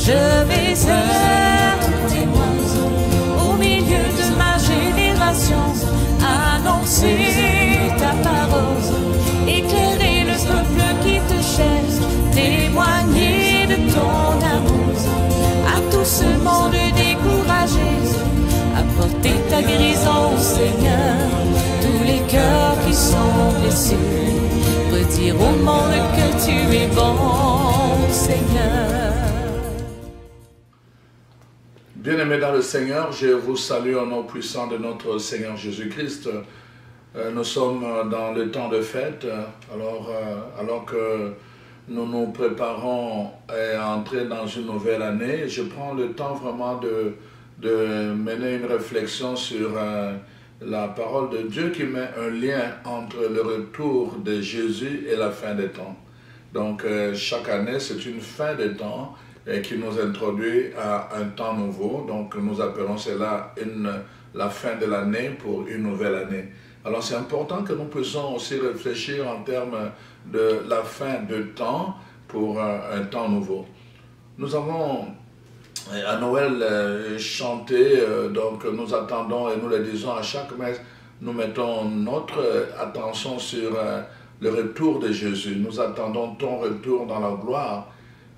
Je vais être témoin au milieu de ma génération, annoncer ta parole, éclairer le peuple qui te cherche, témoigner de ton amour à tout ce monde découragé, apporter ta guérison, Seigneur, tous les cœurs qui sont blessés, redire au monde que tu es bon, Seigneur. Bien-aimés dans le Seigneur, je vous salue au nom puissant de notre Seigneur Jésus-Christ. Nous sommes dans le temps de fête, alors que nous nous préparons à entrer dans une nouvelle année. Je prends le temps vraiment de mener une réflexion sur la parole de Dieu qui met un lien entre le retour de Jésus et la fin des temps. Donc chaque année, c'est une fin des temps et qui nous introduit à un temps nouveau. Donc nous appelons cela la fin de l'année pour une nouvelle année. Alors c'est important que nous puissions aussi réfléchir en termes de la fin de temps pour un temps nouveau. Nous avons à Noël chanté, donc nous attendons et nous le disons à chaque messe, nous mettons notre attention sur le retour de Jésus. Nous attendons ton retour dans la gloire.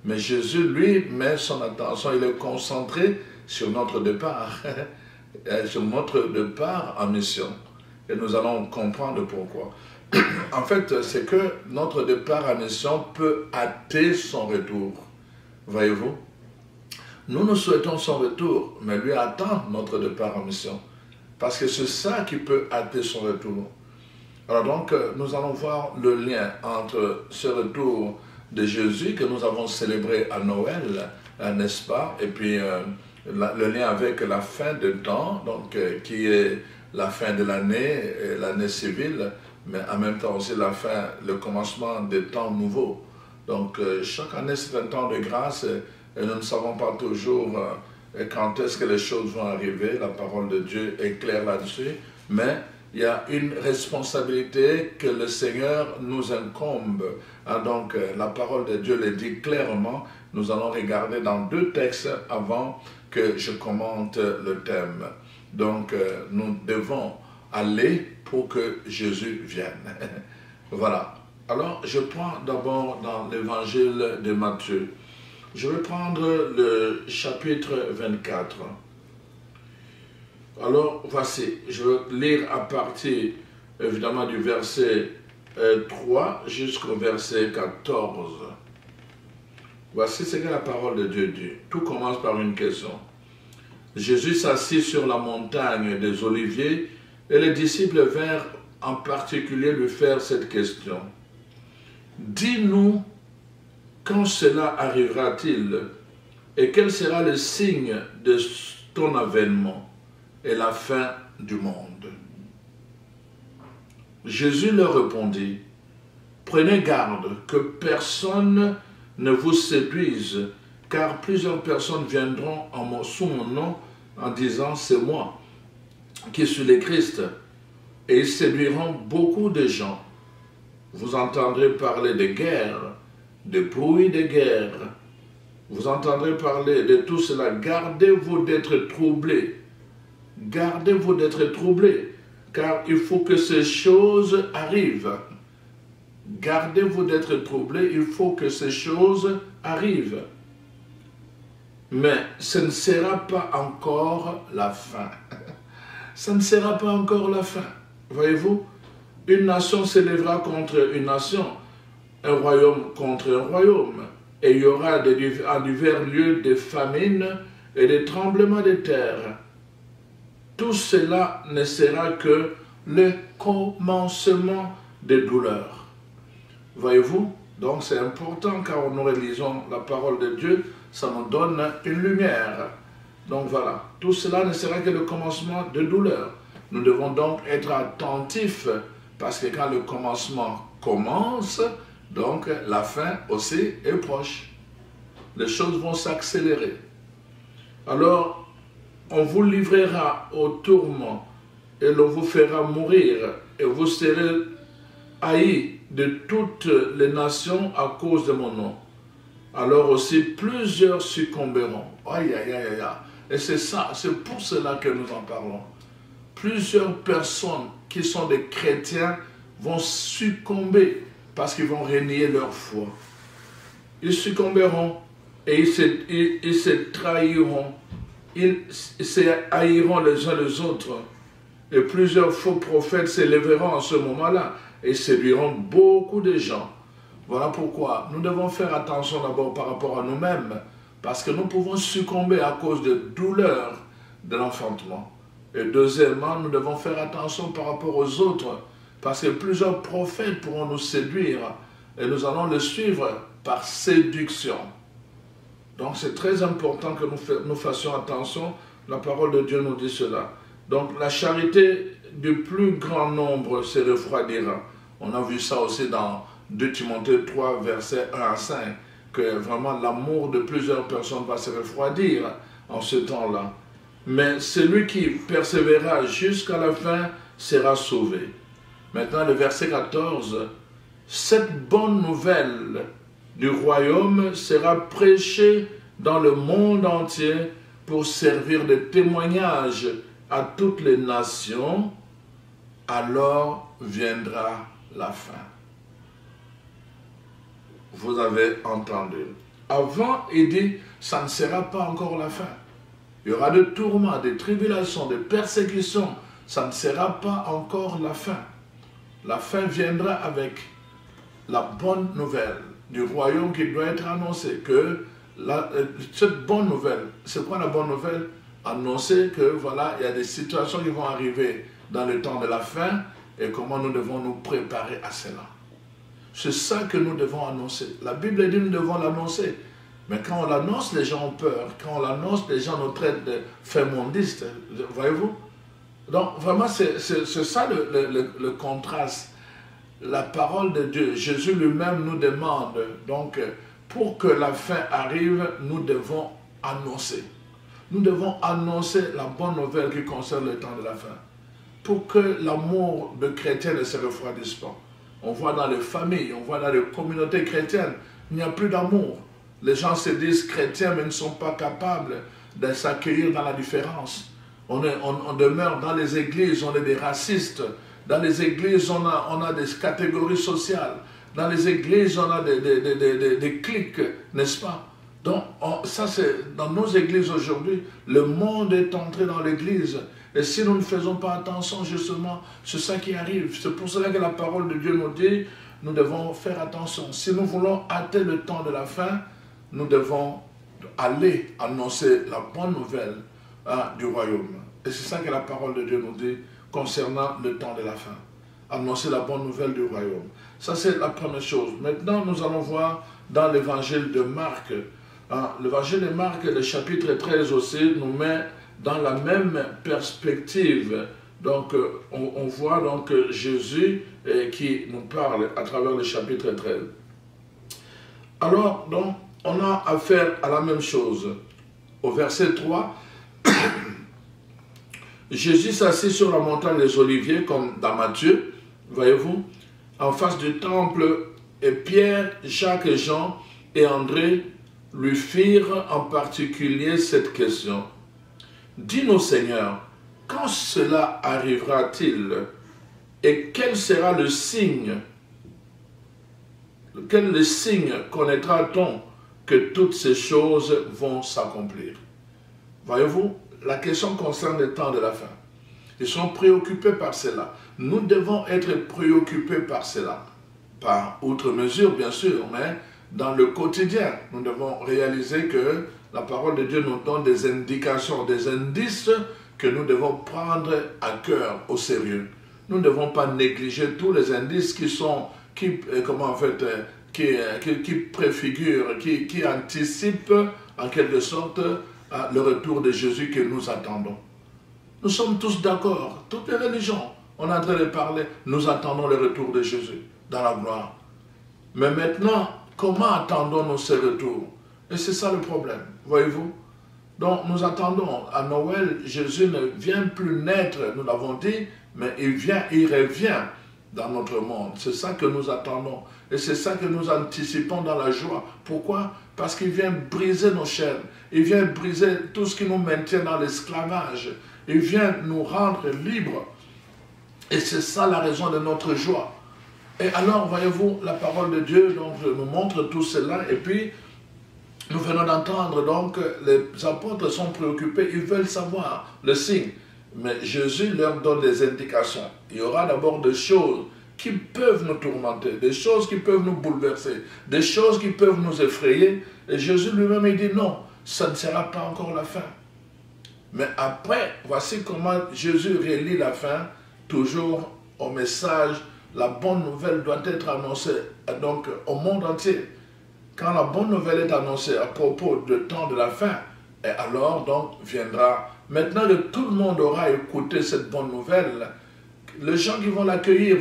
Mais Jésus, lui, met son attention, il est concentré sur notre départ, sur notre départ en mission. Et nous allons comprendre pourquoi. En fait, c'est que notre départ en mission peut hâter son retour. Voyez-vous? Nous souhaitons son retour, mais lui attend notre départ en mission. Parce que c'est ça qui peut hâter son retour. Alors donc, nous allons voir le lien entre ce retour de Jésus que nous avons célébré à Noël, n'est-ce pas? Et puis le lien avec la fin de temps, donc qui est la fin de l'année, l'année civile, mais en même temps aussi la fin, le commencement des temps nouveaux. Donc chaque année c'est un temps de grâce et nous ne savons pas toujours quand est-ce que les choses vont arriver. La parole de Dieu est claire là-dessus, mais il y a une responsabilité que le Seigneur nous incombe. Donc, la parole de Dieu le dit clairement. Nous allons regarder dans 2 textes avant que je commente le thème. Donc, nous devons aller pour que Jésus vienne. Voilà. Alors, je prends d'abord dans l'évangile de Matthieu. Je vais prendre le chapitre 24. Alors, voici, je vais lire à partir, évidemment, du verset 3 jusqu'au verset 14. Voici ce que la parole de Dieu dit. Tout commence par une question. Jésus s'assit sur la montagne des Oliviers et les disciples vinrent en particulier lui faire cette question. Dis-nous, quand cela arrivera-t-il et quel sera le signe de ton avènement et la fin du monde? Jésus leur répondit, prenez garde que personne ne vous séduise, car plusieurs personnes viendront sous mon nom en disant c'est moi qui suis le Christ, et ils séduiront beaucoup de gens. Vous entendrez parler de guerre, de bruit de guerre, vous entendrez parler de tout cela. Gardez-vous d'être troublés. Gardez-vous d'être troublés, car il faut que ces choses arrivent. Gardez-vous d'être troublés, il faut que ces choses arrivent. Mais ce ne sera pas encore la fin. Ce ne sera pas encore la fin. Voyez-vous, une nation s'élèvera contre une nation, un royaume contre un royaume, et il y aura en divers lieux des famines et des tremblements de terre. Tout cela ne sera que le commencement des douleurs. Voyez-vous? Donc c'est important quand nous relisons la parole de Dieu, ça nous donne une lumière. Donc voilà, tout cela ne sera que le commencement de douleurs. Nous devons donc être attentifs parce que quand le commencement commence, donc la fin aussi est proche. Les choses vont s'accélérer. Alors, on vous livrera au tourment et l'on vous fera mourir et vous serez haïs de toutes les nations à cause de mon nom. alors aussi plusieurs succomberont. Aïe, aïe, aïe, aïe. Et c'est ça, c'est pour cela que nous en parlons. Plusieurs personnes qui sont des chrétiens vont succomber parce qu'ils vont renier leur foi. Ils succomberont et ils se trahiront. Ils se haïront les uns les autres. Et plusieurs faux prophètes s'élèveront en ce moment-là et séduiront beaucoup de gens. Voilà pourquoi nous devons faire attention d'abord par rapport à nous-mêmes, parce que nous pouvons succomber à cause de douleurs de l'enfantement. Et deuxièmement, nous devons faire attention par rapport aux autres, parce que plusieurs prophètes pourront nous séduire et nous allons les suivre par séduction. Donc c'est très important que nous fassions attention. La parole de Dieu nous dit cela. Donc la charité du plus grand nombre se refroidira. On a vu ça aussi dans 2 Timothée 3, versets 1 à 5, que vraiment l'amour de plusieurs personnes va se refroidir en ce temps-là. Mais celui qui persévérera jusqu'à la fin sera sauvé. Maintenant le verset 14, cette bonne nouvelle du royaume sera prêchée dans le monde entier pour servir de témoignage à toutes les nations, alors viendra la fin. Vous avez entendu. Avant, il dit, ça ne sera pas encore la fin. Il y aura des tourments, des tribulations, des persécutions. Ça ne sera pas encore la fin. La fin viendra avec la bonne nouvelle du royaume qui doit être annoncée. Cette bonne nouvelle, c'est quoi la bonne nouvelle? Annoncer que voilà, il y a des situations qui vont arriver dans le temps de la fin et comment nous devons nous préparer à cela. C'est ça que nous devons annoncer. La Bible dit que nous devons l'annoncer. Mais quand on l'annonce, les gens ont peur. Quand on l'annonce, les gens nous traitent de fémondistes. Voyez-vous? Donc vraiment, c'est ça le contraste. La parole de Dieu, Jésus lui-même nous demande, donc pour que la fin arrive, nous devons annoncer. Nous devons annoncer la bonne nouvelle qui concerne le temps de la fin. Pour que l'amour de chrétien ne se refroidisse pas. On voit dans les familles, on voit dans les communautés chrétiennes, il n'y a plus d'amour. Les gens se disent chrétiens mais ne sont pas capables de s'accueillir dans la différence. On demeure dans les églises, on est des racistes. Dans les églises, on a des catégories sociales. Dans les églises, on a des cliques, n'est-ce pas? Donc, ça c'est dans nos églises aujourd'hui, le monde est entré dans l'église. Et si nous ne faisons pas attention, justement, c'est ça qui arrive. C'est pour cela que la parole de Dieu nous dit, nous devons faire attention. Si nous voulons hâter le temps de la fin, nous devons aller annoncer la bonne nouvelle du royaume. Et c'est ça que la parole de Dieu nous dit concernant le temps de la fin. Annoncer la bonne nouvelle du royaume. Ça, c'est la première chose. Maintenant, nous allons voir dans l'évangile de Marc. L'évangile de Marc, le chapitre 13 aussi, nous met dans la même perspective. Donc, on voit donc Jésus qui nous parle à travers le chapitre 13. Alors, donc, on a affaire à la même chose. Au verset 3, Jésus s'assit sur la montagne des Oliviers, comme dans Matthieu, voyez-vous, en face du temple, et Pierre, Jacques, Jean et André lui firent en particulier cette question. Dis-nous, Seigneur, quand cela arrivera-t-il et quel sera le signe? Quel le signe connaîtra-t-on que toutes ces choses vont s'accomplir? Voyez-vous, la question concerne le temps de la fin. Ils sont préoccupés par cela. Nous devons être préoccupés par cela. Par outre mesure, bien sûr, mais dans le quotidien, nous devons réaliser que la parole de Dieu nous donne des indications, des indices que nous devons prendre à cœur, au sérieux. Nous ne devons pas négliger tous les indices qui préfigurent, qui anticipent en quelque sorte le retour de Jésus que nous attendons. Nous sommes tous d'accord, toutes les religions, on est en train de parler, nous attendons le retour de Jésus dans la gloire. Mais maintenant, comment attendons-nous ce retour? Et c'est ça le problème, voyez-vous? Donc nous attendons à Noël, Jésus ne vient plus naître, nous l'avons dit, mais il vient, il revient. dans notre monde. C'est ça que nous attendons. Et c'est ça que nous anticipons dans la joie. Pourquoi? Parce qu'il vient briser nos chaînes. Il vient briser tout ce qui nous maintient dans l'esclavage. Il vient nous rendre libres. Et c'est ça la raison de notre joie. Et alors, voyez-vous, la parole de Dieu donc, nous montre tout cela. Et puis, nous venons d'entendre, donc, les apôtres sont préoccupés. Ils veulent savoir le signe. Mais Jésus leur donne des indications. Il y aura d'abord des choses qui peuvent nous tourmenter, des choses qui peuvent nous bouleverser, des choses qui peuvent nous effrayer. Et Jésus lui-même, il dit non, ça ne sera pas encore la fin. Mais après, voici comment Jésus relie la fin, toujours au message. La bonne nouvelle doit être annoncée donc, au monde entier. Quand la bonne nouvelle est annoncée à propos du temps de la fin, et alors donc viendra. Maintenant que tout le monde aura écouté cette bonne nouvelle, les gens qui vont l'accueillir,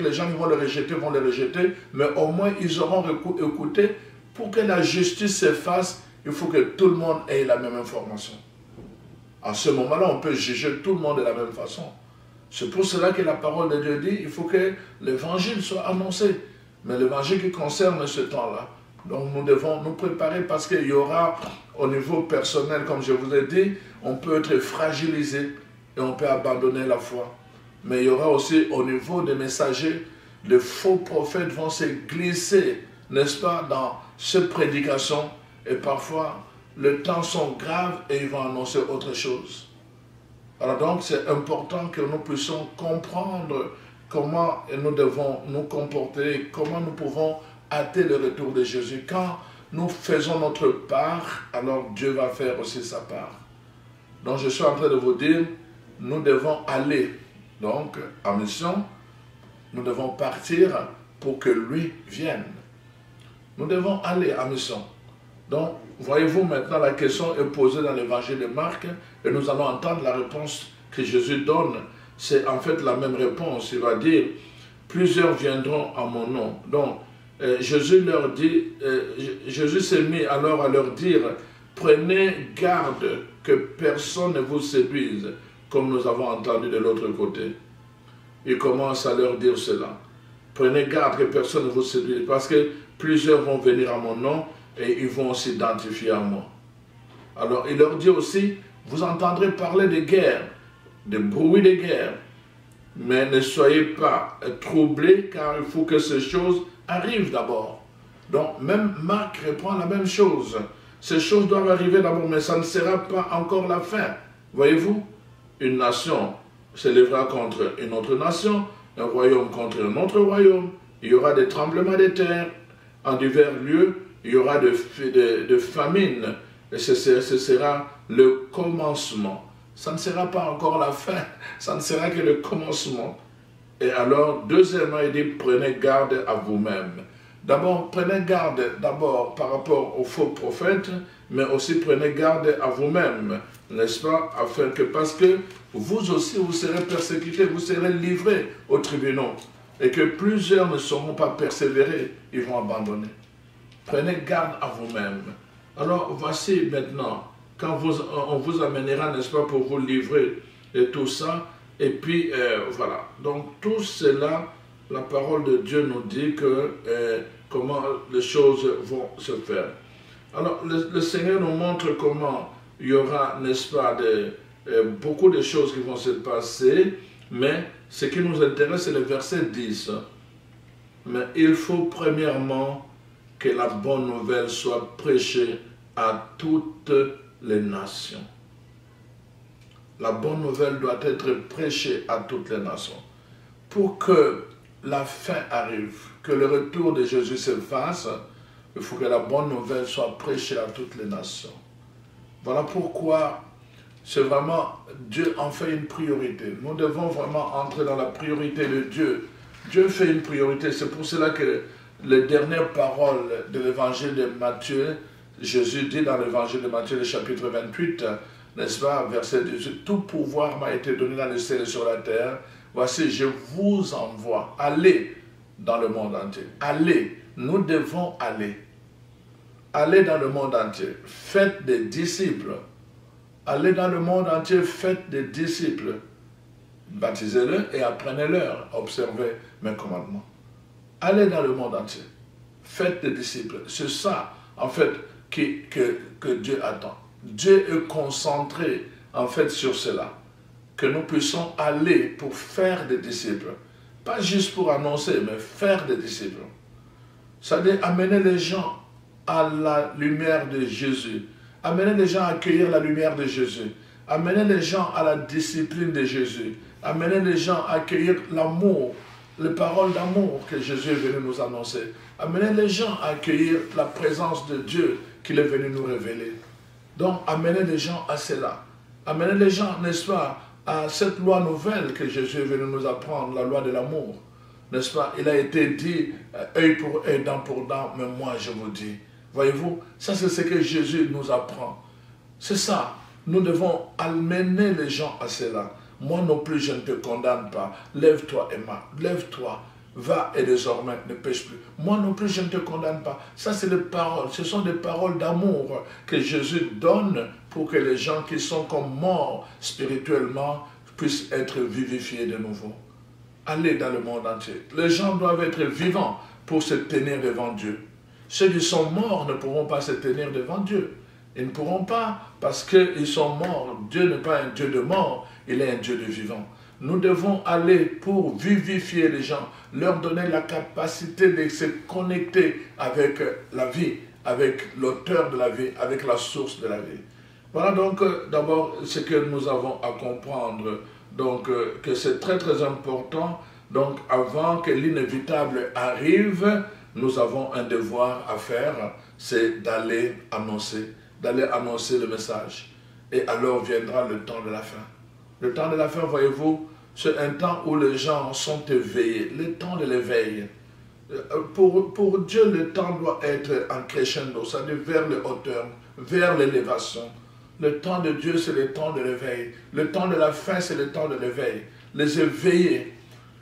les gens qui vont le rejeter, mais au moins ils auront écouté. Pour que la justice s'efface, il faut que tout le monde ait la même information. À ce moment-là, on peut juger tout le monde de la même façon. C'est pour cela que la parole de Dieu dit, il faut que l'évangile soit annoncé. Mais l'évangile qui concerne ce temps-là. Donc nous devons nous préparer parce qu'il y aura au niveau personnel, comme je vous ai dit, on peut être fragilisé et on peut abandonner la foi. Mais il y aura aussi au niveau des messagers, de faux prophètes vont se glisser, n'est-ce pas, dans cette prédication. Et parfois, les temps sont graves et ils vont annoncer autre chose. Alors donc, c'est important que nous puissions comprendre comment nous devons nous comporter, comment nous pouvons hâter le retour de Jésus. Quand nous faisons notre part, alors Dieu va faire aussi sa part. Donc je suis en train de vous dire, nous devons aller donc en mission, nous devons partir pour que lui vienne. Nous devons aller en mission. Donc, voyez-vous maintenant, la question est posée dans l'évangile de Marc et nous allons entendre la réponse que Jésus donne. C'est en fait la même réponse. Il va dire, plusieurs viendront en mon nom. Donc, Jésus leur dit, Jésus s'est mis alors à leur dire, prenez garde que personne ne vous séduise, comme nous avons entendu de l'autre côté. Il commence à leur dire cela. Prenez garde que personne ne vous séduise, parce que plusieurs vont venir à mon nom et ils vont s'identifier à moi. Alors il leur dit aussi, vous entendrez parler de guerre, de bruit de guerre, mais ne soyez pas troublés, car il faut que ces choses arrivent d'abord. Donc même Marc répond la même chose. Ces choses doivent arriver d'abord, mais ça ne sera pas encore la fin. Voyez-vous, une nation s'élèvera contre une autre nation, un royaume contre un autre royaume. Il y aura des tremblements de terre en divers lieux, il y aura de famines, et ce sera le commencement. Ça ne sera pas encore la fin, ça ne sera que le commencement. Et alors, deuxièmement, il dit, prenez garde à vous-même. D'abord, prenez garde d'abord par rapport aux faux prophètes, mais aussi prenez garde à vous-même, n'est-ce pas, afin que, parce que vous aussi, vous serez persécutés, vous serez livrés aux tribunaux, et que plusieurs ne sauront pas persévérer, ils vont abandonner. Prenez garde à vous-même. Alors, voici maintenant, quand on vous amènera, n'est-ce pas, pour vous livrer et tout ça, et puis, voilà. Donc, tout cela, la parole de Dieu nous dit que comment les choses vont se faire. Alors, le Seigneur nous montre comment il y aura, n'est-ce pas, beaucoup de choses qui vont se passer, mais ce qui nous intéresse, c'est le verset 10. Mais il faut premièrement que la bonne nouvelle soit prêchée à toutes les nations. La bonne nouvelle doit être prêchée à toutes les nations. Pour que la fin arrive, que le retour de Jésus se fasse, il faut que la bonne nouvelle soit prêchée à toutes les nations. Voilà pourquoi c'est vraiment, Dieu en fait une priorité. Nous devons vraiment entrer dans la priorité de Dieu. Dieu fait une priorité. C'est pour cela que les dernières paroles de l'évangile de Matthieu, Jésus dit dans l'évangile de Matthieu, le chapitre 28, n'est-ce pas, verset 18, « Tout pouvoir m'a été donné dans le ciel et sur la terre. Voici, je vous envoie. Allez dans le monde entier. Allez. Nous devons aller. Allez dans le monde entier. Faites des disciples. Allez dans le monde entier, faites des disciples. baptisez-le et apprenez-leur à observer mes commandements. Allez dans le monde entier. Faites des disciples. C'est ça, en fait, que Dieu attend. Dieu est concentré, en fait, sur cela. Que nous puissions aller pour faire des disciples. Pas juste pour annoncer, mais faire des disciples. C'est-à-dire amener les gens à la lumière de Jésus. Amener les gens à accueillir la lumière de Jésus. Amener les gens à la discipline de Jésus. Amener les gens à accueillir l'amour, les paroles d'amour que Jésus est venu nous annoncer. Amener les gens à accueillir la présence de Dieu qu'il est venu nous révéler. Donc, amener les gens à cela. Amener les gens, n'est-ce pas, à cette loi nouvelle que Jésus est venu nous apprendre, la loi de l'amour. N'est-ce pas? Il a été dit, œil pour œil, dent pour dent, mais moi je vous dis. Voyez-vous, ça c'est ce que Jésus nous apprend. C'est ça. Nous devons amener les gens à cela. Moi non plus, je ne te condamne pas. Lève-toi, Emma. Lève-toi. Va et désormais ne pêche plus. Moi non plus, je ne te condamne pas. Ça, c'est des paroles. Ce sont des paroles d'amour que Jésus donne pour que les gens qui sont comme morts spirituellement puissent être vivifiés de nouveau. Allez dans le monde entier. Les gens doivent être vivants pour se tenir devant Dieu. Ceux qui sont morts ne pourront pas se tenir devant Dieu. Ils ne pourront pas parce qu'ils sont morts. Dieu n'est pas un Dieu de mort, il est un Dieu de vivant. Nous devons aller pour vivifier les gens, leur donner la capacité de se connecter avec la vie, avec l'auteur de la vie, avec la source de la vie. Voilà donc d'abord ce que nous avons à comprendre, donc que c'est très très important. Donc avant que l'inévitable arrive, nous avons un devoir à faire, c'est d'aller annoncer le message. Et alors viendra le temps de la fin. Le temps de la fin, voyez-vous, c'est un temps où les gens sont éveillés, le temps de l'éveil. Pour Dieu, le temps doit être en crescendo, c'est-à-dire vers les hauteurs, vers l'élévation. Le temps de Dieu, c'est le temps de l'éveil. Le temps de la fin, c'est le temps de l'éveil. Les éveillés,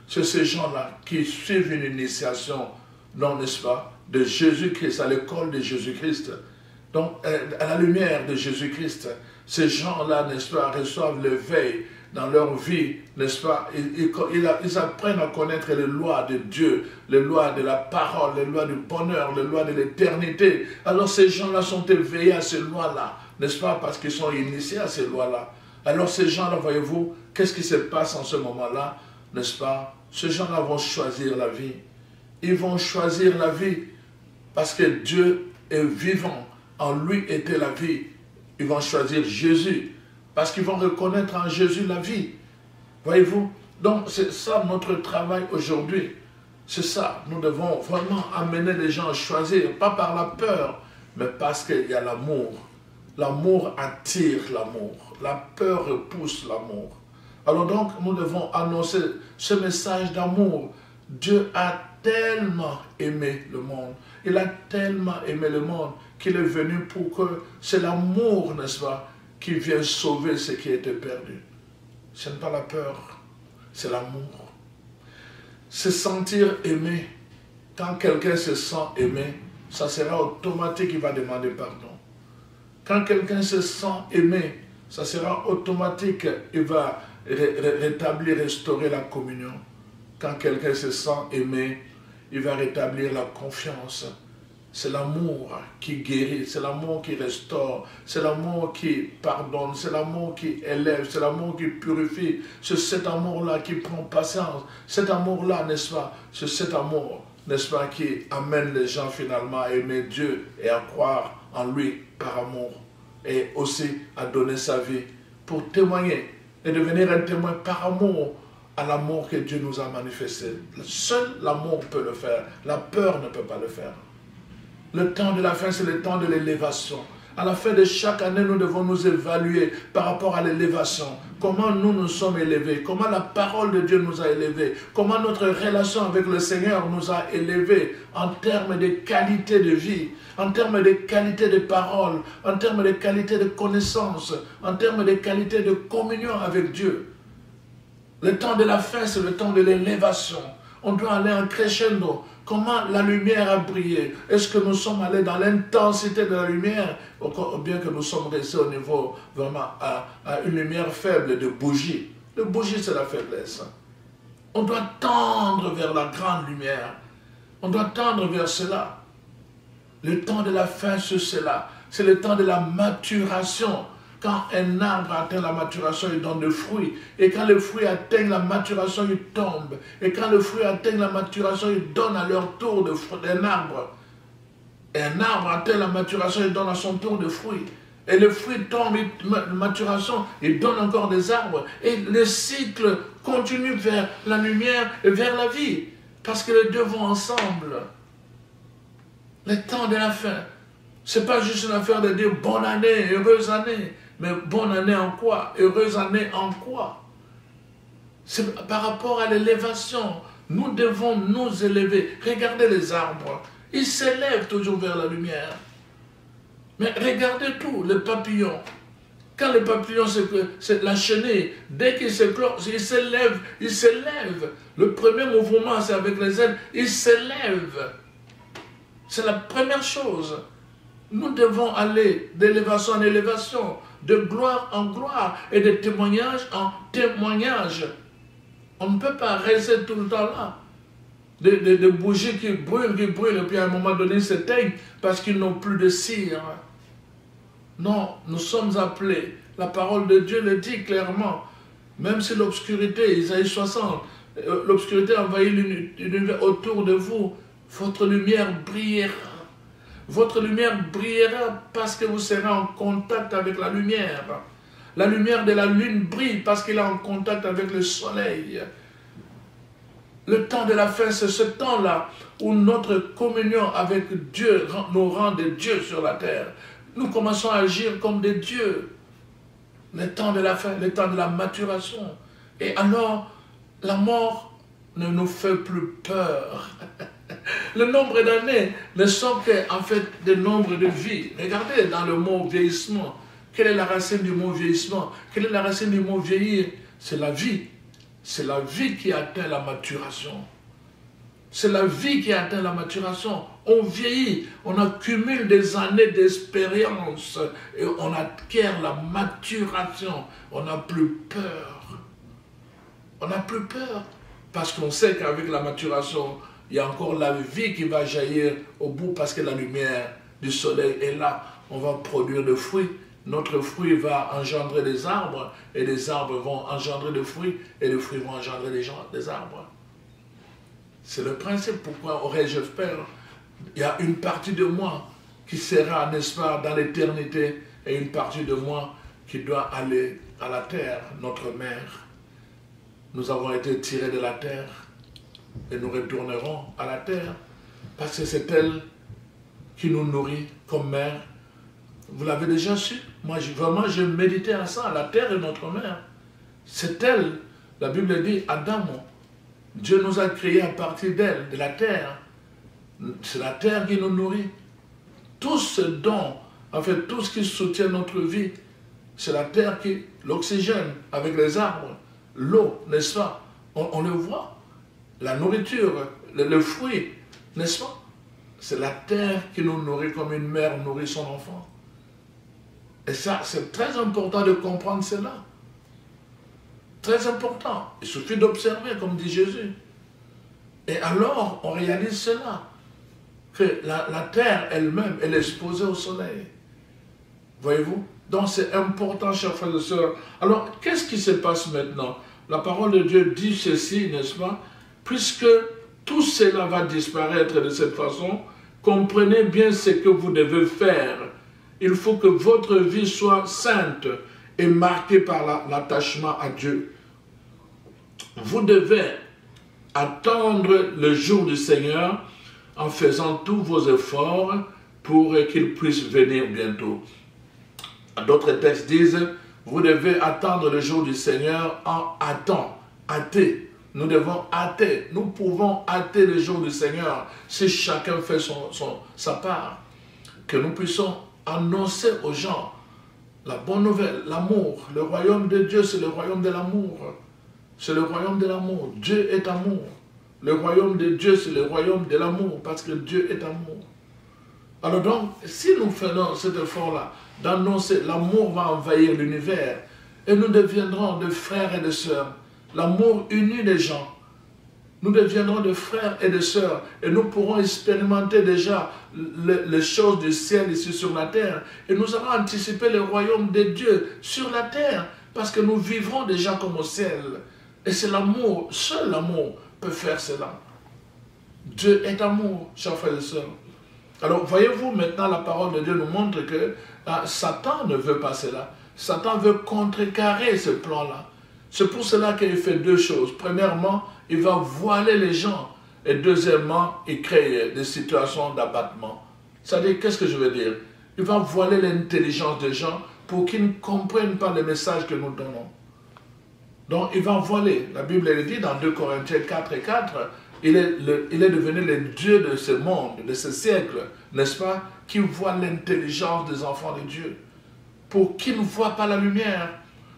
c'est ces gens-là qui suivent une initiation, non, n'est-ce pas, de Jésus-Christ, à l'école de Jésus-Christ. Donc, à la lumière de Jésus-Christ, ces gens-là, n'est-ce pas, reçoivent l'éveil dans leur vie, n'est-ce pas? Ils apprennent à connaître les lois de Dieu, les lois de la parole, les lois du bonheur, les lois de l'éternité. Alors ces gens-là sont éveillés à ces lois-là, n'est-ce pas? Parce qu'ils sont initiés à ces lois-là. Alors ces gens-là, voyez-vous, qu'est-ce qui se passe en ce moment-là, n'est-ce pas? Ces gens-là vont choisir la vie. Ils vont choisir la vie parce que Dieu est vivant. En lui était la vie. Ils vont choisir Jésus parce qu'ils vont reconnaître en Jésus la vie. Voyez-vous? Donc c'est ça notre travail aujourd'hui. C'est ça. Nous devons vraiment amener les gens à choisir, pas par la peur, mais parce qu'il y a l'amour. L'amour attire l'amour. La peur repousse l'amour. Alors donc, nous devons annoncer ce message d'amour. Dieu a tellement aimé le monde. Il a tellement aimé le monde qu'il est venu pour que c'est l'amour, n'est-ce pas, qui vient sauver ce qui était perdu. Ce n'est pas la peur, c'est l'amour. Se sentir aimé. Quand quelqu'un se sent aimé, ça sera automatique qu'il va demander pardon. Quand quelqu'un se sent aimé, ça sera automatique, il va rétablir, restaurer la communion. Quand quelqu'un se sent aimé, il va rétablir la confiance. C'est l'amour qui guérit, c'est l'amour qui restaure, c'est l'amour qui pardonne, c'est l'amour qui élève, c'est l'amour qui purifie. C'est cet amour-là qui prend patience. Cet amour-là, n'est-ce pas? C'est cet amour, n'est-ce pas, qui amène les gens finalement à aimer Dieu et à croire en lui par amour. Et aussi à donner sa vie pour témoigner et devenir un témoin par amour à l'amour que Dieu nous a manifesté. Seul l'amour peut le faire, la peur ne peut pas le faire. Le temps de la fin, c'est le temps de l'élévation. À la fin de chaque année, nous devons nous évaluer par rapport à l'élévation. Comment nous nous sommes élevés, comment la parole de Dieu nous a élevés, comment notre relation avec le Seigneur nous a élevés en termes de qualité de vie, en termes de qualité de parole, en termes de qualité de connaissance, en termes de qualité de communion avec Dieu. Le temps de la fin, c'est le temps de l'élévation. On doit aller en crescendo. Comment la lumière a brillé? Est-ce que nous sommes allés dans l'intensité de la lumière ou bien que nous sommes restés au niveau vraiment à une lumière faible de bougie? Le bougie, c'est la faiblesse. On doit tendre vers la grande lumière. On doit tendre vers cela. Le temps de la fin, c'est cela. C'est le temps de la maturation. Quand un arbre atteint la maturation, il donne des fruits. Et quand le fruit atteint la maturation, il tombe. Et quand le fruit atteint la maturation, il donne à leur tour d'un arbre. Et un arbre atteint la maturation, il donne à son tour des fruits. Et le fruit tombe, maturation, il donne encore des arbres. Et le cycle continue vers la lumière et vers la vie. Parce que les deux vont ensemble. Le temps de la fin. Ce n'est pas juste une affaire de dire bonne année, heureuse année. Mais bonne année en quoi? Heureuse année en quoi? C'est par rapport à l'élévation. Nous devons nous élever. Regardez les arbres. Ils s'élèvent toujours vers la lumière. Mais regardez tout, les papillons. Quand les papillons, c'est la chenille, dès qu'ils s'éclosent, ils s'élèvent, ils s'élèvent. Le premier mouvement, c'est avec les ailes, ils s'élèvent. C'est la première chose. Nous devons aller d'élévation en élévation, de gloire en gloire et de témoignage en témoignage. On ne peut pas rester tout le temps là. Des bougies qui brûlent, et puis à un moment donné, ils s'éteignent parce qu'ils n'ont plus de cire. Non, nous sommes appelés. La parole de Dieu le dit clairement. Même si l'obscurité, Isaïe 60, l'obscurité envahit l'univers autour de vous, votre lumière brillera. Votre lumière brillera parce que vous serez en contact avec la lumière. La lumière de la lune brille parce qu'il est en contact avec le soleil. Le temps de la fin, c'est ce temps-là où notre communion avec Dieu nous rend des dieux sur la terre. Nous commençons à agir comme des dieux. Le temps de la fin, le temps de la maturation. Et alors, la mort ne nous fait plus peur. Le nombre d'années ne sont qu'en fait des nombres de vies. Regardez dans le mot vieillissement. Quelle est la racine du mot vieillissement? Quelle est la racine du mot vieillir? C'est la vie. C'est la vie qui atteint la maturation. C'est la vie qui atteint la maturation. On vieillit, on accumule des années d'expérience et on acquiert la maturation. On n'a plus peur. On n'a plus peur parce qu'on sait qu'avec la maturation, il y a encore la vie qui va jaillir au bout parce que la lumière du soleil est là. On va produire des fruits. Notre fruit va engendrer des arbres et les arbres vont engendrer des fruits et les fruits vont engendrer des arbres. C'est le principe pourquoi aurais-je peur. Il y a une partie de moi qui sera, n'est-ce pas, dans l'éternité et une partie de moi qui doit aller à la terre, notre mère. Nous avons été tirés de la terre et nous retournerons à la terre parce que c'est elle qui nous nourrit comme mère. Vous l'avez déjà su? Moi, vraiment, je méditais à ça. La terre est notre mère. C'est elle. La Bible dit, Adam, Dieu nous a créés à partir d'elle, de la terre. C'est la terre qui nous nourrit. Tout ce dont, en fait, tout ce qui soutient notre vie, c'est la terre qui, l'oxygène avec les arbres, l'eau, n'est-ce pas? On le voit. La nourriture, le fruit, n'est-ce pas? C'est la terre qui nous nourrit comme une mère nourrit son enfant. Et ça, c'est très important de comprendre cela. Très important. Il suffit d'observer, comme dit Jésus. Et alors, on réalise cela. Que la terre elle-même, elle est exposée au soleil. Voyez-vous? Donc, c'est important, chers frères et sœurs. Alors, qu'est-ce qui se passe maintenant? La parole de Dieu dit ceci, n'est-ce pas? Puisque tout cela va disparaître de cette façon, comprenez bien ce que vous devez faire. Il faut que votre vie soit sainte et marquée par l'attachement à Dieu. Vous devez attendre le jour du Seigneur en faisant tous vos efforts pour qu'il puisse venir bientôt. D'autres textes disent, vous devez attendre le jour du Seigneur en hâtant, hâter. Nous devons hâter, nous pouvons hâter le jour du Seigneur si chacun fait sa part. Que nous puissions annoncer aux gens la bonne nouvelle, l'amour. Le royaume de Dieu, c'est le royaume de l'amour. C'est le royaume de l'amour. Dieu est amour. Le royaume de Dieu, c'est le royaume de l'amour, parce que Dieu est amour. Alors donc, si nous faisons cet effort-là, d'annoncer, l'amour va envahir l'univers. et nous deviendrons de frères et de sœurs. L'amour unit les gens. Nous deviendrons de frères et de sœurs et nous pourrons expérimenter déjà les choses du ciel ici sur la terre. Et nous allons anticiper le royaume de Dieu sur la terre parce que nous vivrons déjà comme au ciel. Et c'est l'amour, seul l'amour peut faire cela. Dieu est amour, chers frères et sœurs. Alors voyez-vous maintenant la parole de Dieu nous montre que Satan ne veut pas cela. Satan veut contrecarrer ce plan-là. C'est pour cela qu'il fait deux choses. Premièrement, il va voiler les gens. Et deuxièmement, il crée des situations d'abattement. C'est-à-dire, qu'est-ce que je veux dire? Il va voiler l'intelligence des gens pour qu'ils ne comprennent pas le message que nous donnons. Donc, il va voiler. La Bible elle dit dans 2 Corinthiens 4 et 4, il est devenu le Dieu de ce monde, de ce siècle, n'est-ce pas? Qui voit l'intelligence des enfants de Dieu. Pour qu'ils ne voient pas la lumière.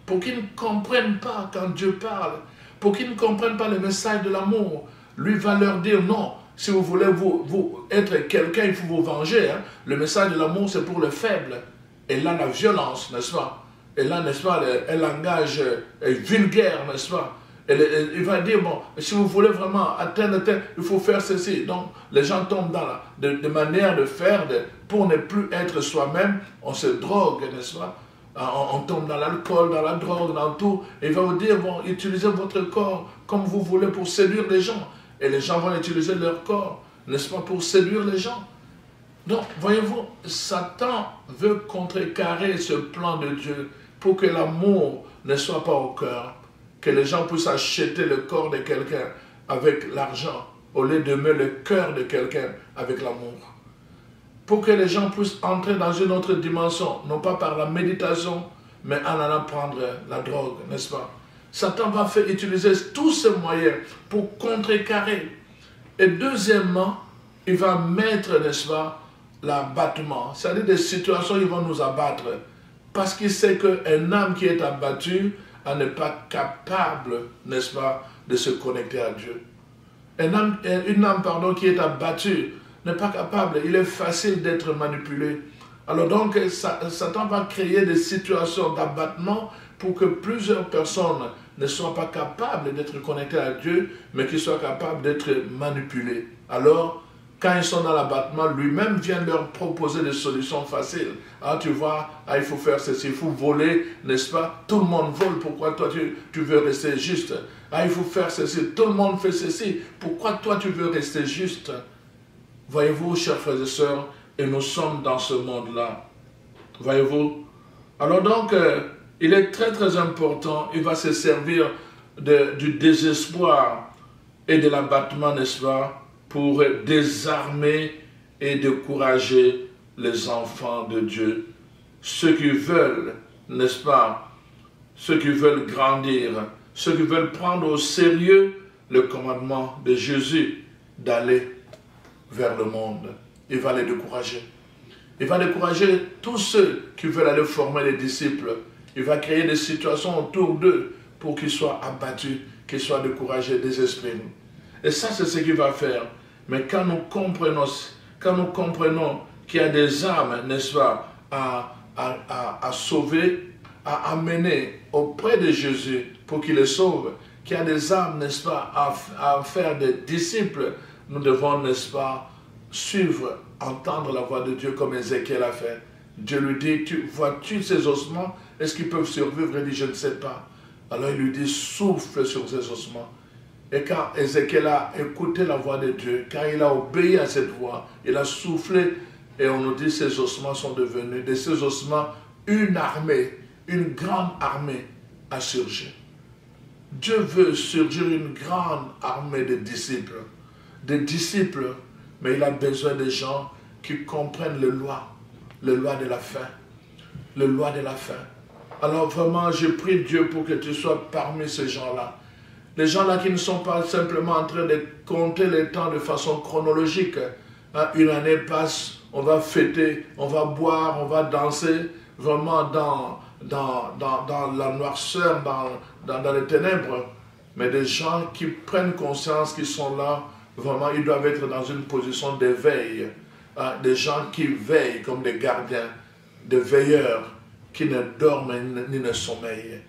Pour qu'ils ne comprennent pas quand Dieu parle, pour qu'ils ne comprennent pas le message de l'amour. Lui va leur dire non, si vous voulez vous être quelqu'un, il faut vous venger. Hein. Le message de l'amour, c'est pour les faibles. Et là, la violence, n'est-ce pas? Et là, n'est-ce pas, un langage vulgaire, n'est-ce pas? Il va dire, bon, si vous voulez vraiment atteindre, il faut faire ceci. Donc, les gens tombent dans de manière de faire, pour ne plus être soi-même, on se drogue, n'est-ce pas? On tombe dans l'alcool, dans la drogue, dans tout. Et il va vous dire, bon, utilisez votre corps comme vous voulez pour séduire les gens. Et les gens vont utiliser leur corps, n'est-ce pas, pour séduire les gens. Donc, voyez-vous, Satan veut contrecarrer ce plan de Dieu pour que l'amour ne soit pas au cœur. Que les gens puissent acheter le corps de quelqu'un avec l'argent, au lieu de mettre le cœur de quelqu'un avec l'amour. Pour que les gens puissent entrer dans une autre dimension, non pas par la méditation, mais en allant prendre la drogue, n'est-ce pas? Satan va faire utiliser tous ces moyens pour contrecarrer. Et deuxièmement, il va mettre, n'est-ce pas, l'abattement. C'est-à-dire des situations où ils vont nous abattre. Parce qu'il sait qu'un âme qui est abattu, elle n'est pas capable, n'est-ce pas, de se connecter à Dieu. Une âme qui est abattue, n'est pas capable, il est facile d'être manipulé. Alors donc, Satan va créer des situations d'abattement pour que plusieurs personnes ne soient pas capables d'être connectées à Dieu, mais qu'ils soient capables d'être manipulés. Alors, quand ils sont dans l'abattement, lui-même vient leur proposer des solutions faciles. Ah, tu vois, il faut faire ceci, il faut voler, n'est-ce pas? Tout le monde vole, pourquoi toi tu veux rester juste? Ah, il faut faire ceci, tout le monde fait ceci, pourquoi toi tu veux rester juste? Voyez-vous, chers frères et sœurs, et nous sommes dans ce monde-là. Voyez-vous? Alors donc, il est très très important, il va se servir du désespoir et de l'abattement, n'est-ce pas, pour désarmer et décourager les enfants de Dieu. Ceux qui veulent, n'est-ce pas, ceux qui veulent grandir, ceux qui veulent prendre au sérieux le commandement de Jésus d'aller vers le monde. Il va les décourager. Il va décourager tous ceux qui veulent aller former les disciples. Il va créer des situations autour d'eux pour qu'ils soient abattus, qu'ils soient découragés, désespérés. Et ça, c'est ce qu'il va faire. Mais quand nous comprenons qu'il y a des âmes, n'est-ce pas, à sauver, à amener auprès de Jésus pour qu'il les sauve, qu'il y a des âmes, n'est-ce pas, à faire des disciples, nous devons, n'est-ce pas, suivre, entendre la voix de Dieu comme Ézéchiel a fait. Dieu lui dit, vois-tu ces ossements? Est-ce qu'ils peuvent survivre? Il dit, je ne sais pas. Alors il lui dit, souffle sur ces ossements. Et quand Ézéchiel a écouté la voix de Dieu, quand il a obéi à cette voix, il a soufflé, et on nous dit, ces ossements sont devenus, de ces ossements, une armée, une grande armée a surgi. Dieu veut surgir une grande armée de disciples. Des disciples, mais il a besoin de gens qui comprennent les lois de la fin. Les lois de la fin. Alors vraiment, je prie Dieu pour que tu sois parmi ces gens-là. Les gens-là qui ne sont pas simplement en train de compter les temps de façon chronologique. Une année passe, on va fêter, on va boire, on va danser, vraiment dans la noirceur, dans les ténèbres. Mais des gens qui prennent conscience qu'ils sont là, vraiment, ils doivent être dans une position d'éveil. Des gens qui veillent comme des gardiens, des veilleurs, qui ne dorment ni ne sommeillent.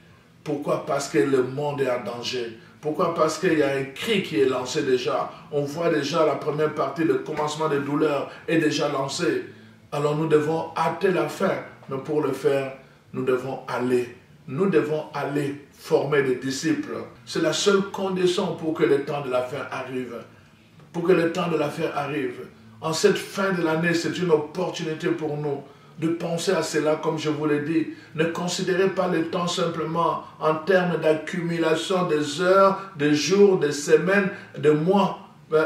Pourquoi? Parce que le monde est en danger. Pourquoi? Parce qu'il y a un cri qui est lancé déjà. On voit déjà la première partie, le commencement des douleurs est déjà lancé. Alors nous devons hâter la fin. Mais pour le faire, nous devons aller. Nous devons aller former des disciples. C'est la seule condition pour que le temps de la fin arrive. Pour que le temps de la fin arrive. En cette fin de l'année, c'est une opportunité pour nous de penser à cela, comme je vous l'ai dit. Ne considérez pas le temps simplement en termes d'accumulation des heures, des jours, des semaines, des mois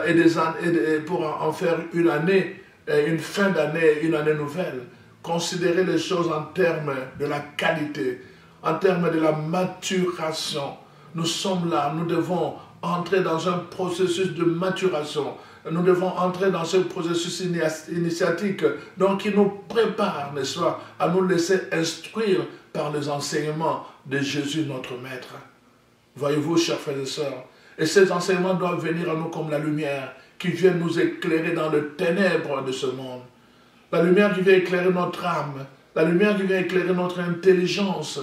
et des années, pour en faire une année, une fin d'année, une année nouvelle. Considérez les choses en termes de la qualité, en termes de la maturation. Nous sommes là, nous devons entrer dans un processus de maturation. Nous devons entrer dans ce processus initiatique, donc qui nous prépare, n'est-ce pas, à nous laisser instruire par les enseignements de Jésus, notre Maître. Voyez-vous, chers frères et sœurs, et ces enseignements doivent venir à nous comme la lumière qui vient nous éclairer dans le ténèbre de ce monde. La lumière qui vient éclairer notre âme, la lumière qui vient éclairer notre intelligence,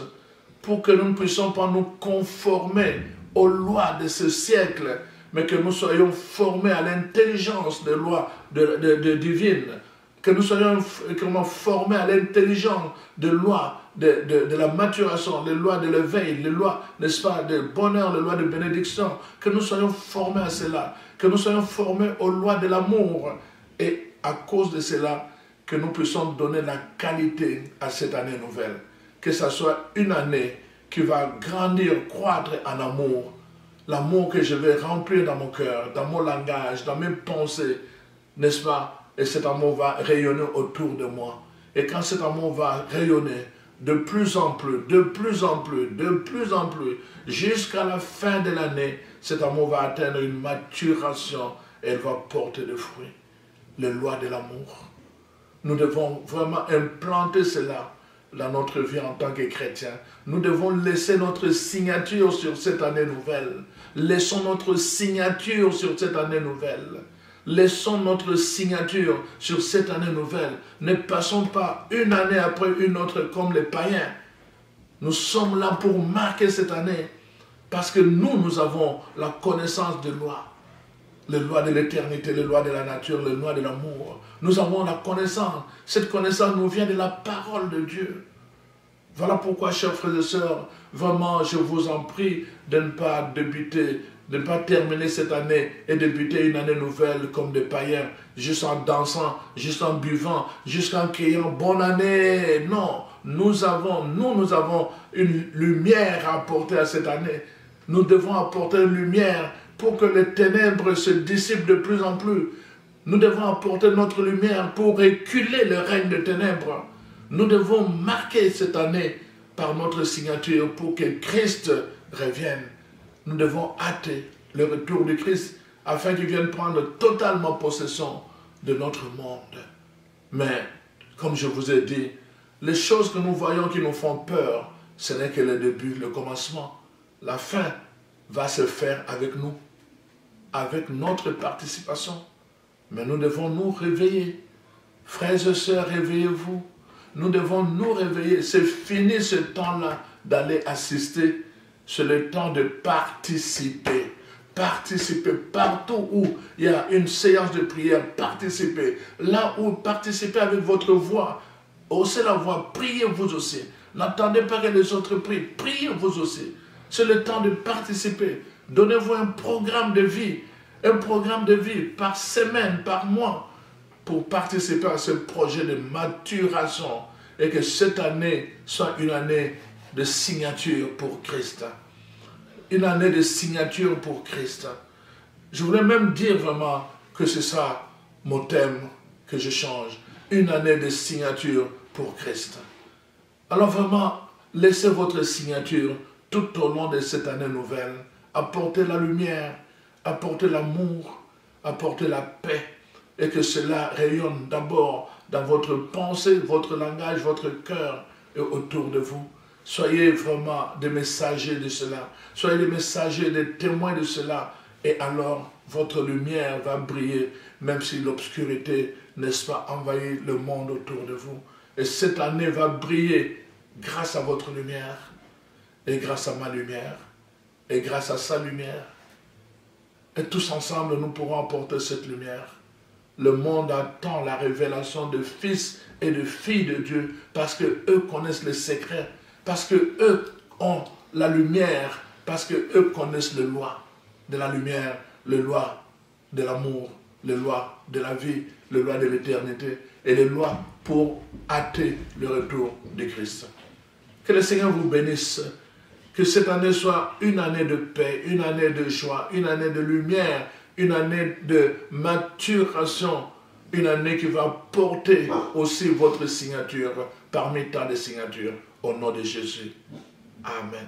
pour que nous ne puissions pas nous conformer aux lois de ce siècle, mais que nous soyons formés à l'intelligence des lois divines, que nous soyons formés à l'intelligence des lois de la maturation, les lois de l'éveil, les lois, n'est-ce pas, de bonheur, les lois de bénédiction, que nous soyons formés à cela, que nous soyons formés aux lois de l'amour, et à cause de cela, que nous puissions donner la qualité à cette année nouvelle, que ce soit une année qui va grandir, croître en amour, l'amour que je vais remplir dans mon cœur, dans mon langage, dans mes pensées, n'est-ce pas? Et cet amour va rayonner autour de moi. Et quand cet amour va rayonner de plus en plus, de plus en plus, de plus en plus, jusqu'à la fin de l'année, cet amour va atteindre une maturation et elle va porter des fruits. Les lois de l'amour. Nous devons vraiment implanter cela dans notre vie en tant que chrétiens. Nous devons laisser notre signature sur cette année nouvelle. Laissons notre signature sur cette année nouvelle. Laissons notre signature sur cette année nouvelle. Ne passons pas une année après une autre comme les païens. Nous sommes là pour marquer cette année parce que nous avons la connaissance des lois. Les lois de l'éternité, les lois de la nature, les lois de l'amour. Nous avons la connaissance. Cette connaissance nous vient de la parole de Dieu. Voilà pourquoi, chers frères et sœurs, vraiment, je vous en prie de ne pas débuter, de ne pas terminer cette année et débuter une année nouvelle comme des païens, juste en dansant, juste en buvant, juste en criant « bonne année ». Non, nous avons une lumière à apporter à cette année. Nous devons apporter une lumière pour que les ténèbres se dissipent de plus en plus. Nous devons apporter notre lumière pour reculer le règne de ténèbres. Nous devons marquer cette année par notre signature pour que Christ revienne. Nous devons hâter le retour de Christ afin qu'il vienne prendre totalement possession de notre monde. Mais, comme je vous ai dit, les choses que nous voyons qui nous font peur, ce n'est que le début, le commencement. La fin va se faire avec nous, avec notre participation. Mais nous devons nous réveiller. Frères et sœurs, réveillez-vous. Nous devons nous réveiller. C'est fini ce temps-là d'aller assister. C'est le temps de participer. Participer partout où il y a une séance de prière. Participer. Là où participez avec votre voix. Haussez la voix. Priez vous aussi. N'attendez pas que les autres prient. Priez vous aussi. C'est le temps de participer. Donnez-vous un programme de vie. Un programme de vie par semaine, par mois, pour participer à ce projet de maturation et que cette année soit une année de signature pour Christ. Une année de signature pour Christ. Je voulais même dire vraiment que c'est ça mon thème que je change. Une année de signature pour Christ. Alors vraiment, laissez votre signature tout au long de cette année nouvelle. Apportez la lumière, apportez l'amour, apportez la paix. Et que cela rayonne d'abord dans votre pensée, votre langage, votre cœur et autour de vous. Soyez vraiment des messagers de cela. Soyez des messagers, des témoins de cela. Et alors, votre lumière va briller, même si l'obscurité, n'est-ce pas, envahit le monde autour de vous. Et cette année va briller grâce à votre lumière. et grâce à ma lumière, et grâce à sa lumière, et tous ensemble, nous pourrons apporter cette lumière. Le monde attend la révélation de fils et de filles de Dieu parce qu'eux connaissent les secrets, parce qu'eux ont la lumière, parce qu'eux connaissent les lois de la lumière, les lois de l'amour, les lois de la vie, les lois de l'éternité et les lois pour hâter le retour de Christ. Que le Seigneur vous bénisse. Que cette année soit une année de paix, une année de joie, une année de lumière, une année de maturation, une année qui va porter aussi votre signature parmi tant de signatures au nom de Jésus. Amen.